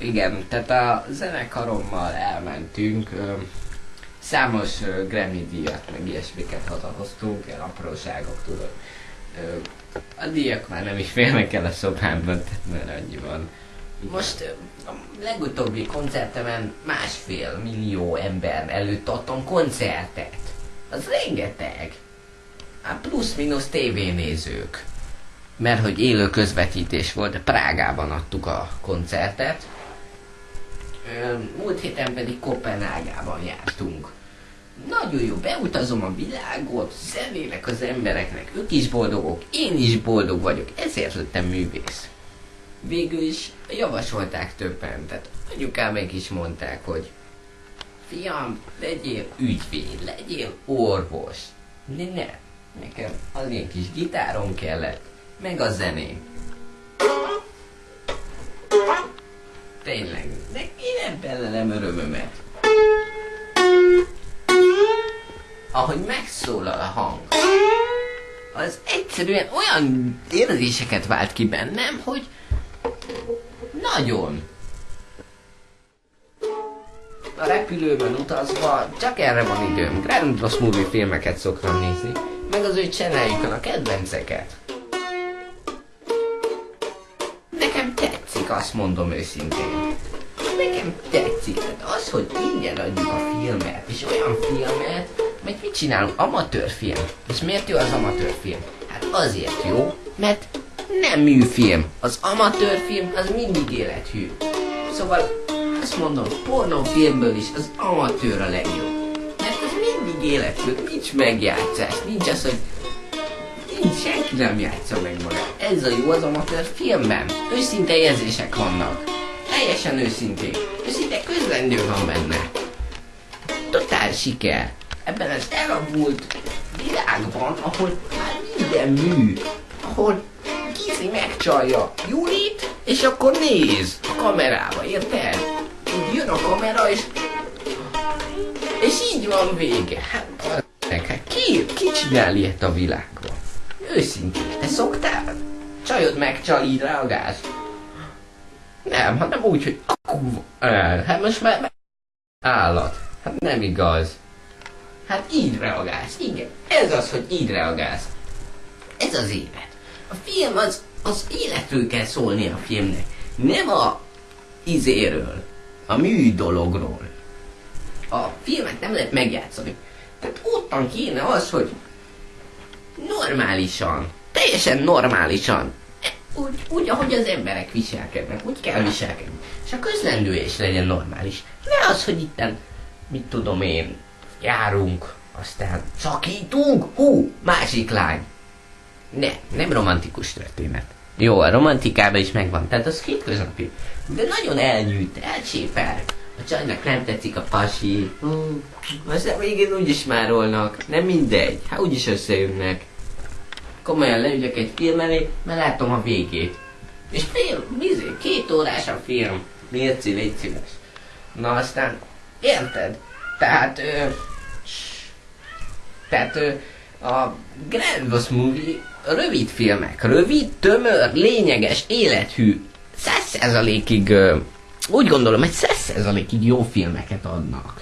Igen, tehát a zenekarommal elmentünk, számos Grammy díjat, meg ilyesmiket hazahoztunk, ilyen apróságok, tudod. A díjak már nem is férnek el a szobámban, tehát már annyi van. Most a legutóbbi koncertemen 1,5 millió ember előtt adtam koncertet. Az rengeteg. Hát plusz-minusz tévénézők. Mert hogy élő közvetítés volt, de Prágában adtuk a koncertet. Múlt héten pedig Kopenhágában jártunk. Nagyon jó, beutazom a világot, zenélek az embereknek, ők is boldogok, én is boldog vagyok, ezért lettem művész. Végül is javasolták többen, tehát anyukámék is mondták, hogy fiam, legyél ügyvéd, legyél orvos. De ne, nekem az ilyen kis gitárom kellett, meg a zeném. Tényleg, de én nem belelem örömömet. Ahogy megszólal a hang, az egyszerűen olyan érzéseket vált ki bennem, hogy nagyon. A repülőben utazva csak erre van időm. Grand Lost Movie filmeket szoktam nézni, meg az ő channelükön a kedvenceket. Nekem tetszik, azt mondom őszintén. Nekem tetszik, tehát az, hogy ingyen adjuk a filmet, és olyan filmet, mert mit csinálunk? Amatőrfilm. És miért jó az amatőrfilm? Hát azért jó, mert nem műfilm. Az amatőrfilm az mindig élethű. Szóval azt mondom, pornófilmből is az amatőr a legjobb. Mert az mindig élethű, nincs megjátszás, nincs az, hogy senki nem játsza meg magát. Ez a jó az amatőrfilmben. Őszinte érzések vannak. Teljesen őszintén. Őszinte közlendő van benne. Totál siker. Ebben az elavult világban, ahol már minden mű, ahol Gizi megcsalja Julit, és akkor néz a kamerába, érted? Így jön a kamera, és így van vége. Hát ki csinál ilyet a világban? Őszintén, te szoktál? Csajod megcsal, így reagálsz? Nem, hanem úgy, hogy hát most már állat. Hát nem igaz. Hát így reagálsz, igen. Ez az, hogy így reagálsz. Ez az élet. A film az életről kell szólni a filmnek. Nem a izéről. A mű dologról. A filmet nem lehet megjátszani. Tehát ottan kéne az, hogy normálisan, teljesen normálisan, úgy ahogy az emberek viselkednek, úgy kell viselkedni. És a közlendője is legyen normális. Ne az, hogy itten, mit tudom én, járunk, aztán szakítunk, másik lány. Nem romantikus történet. Jó, a romantikában is megvan, tehát az hétköznapi. De nagyon elnyűjt, elcsépel. A csajnak nem tetszik a pasi. Aztán végén úgyis márolnak. Nem mindegy, hát úgyis összejönnek. Komolyan leülök egy film elé, mert látom a végét. És 2 órás a film. Légy szíves. Na aztán, érted? Tehát a Grand Lost Movie rövid filmek. Rövid, tömör, lényeges, élethű. 100%-ig, úgy gondolom, hogy 100%-ig jó filmeket adnak.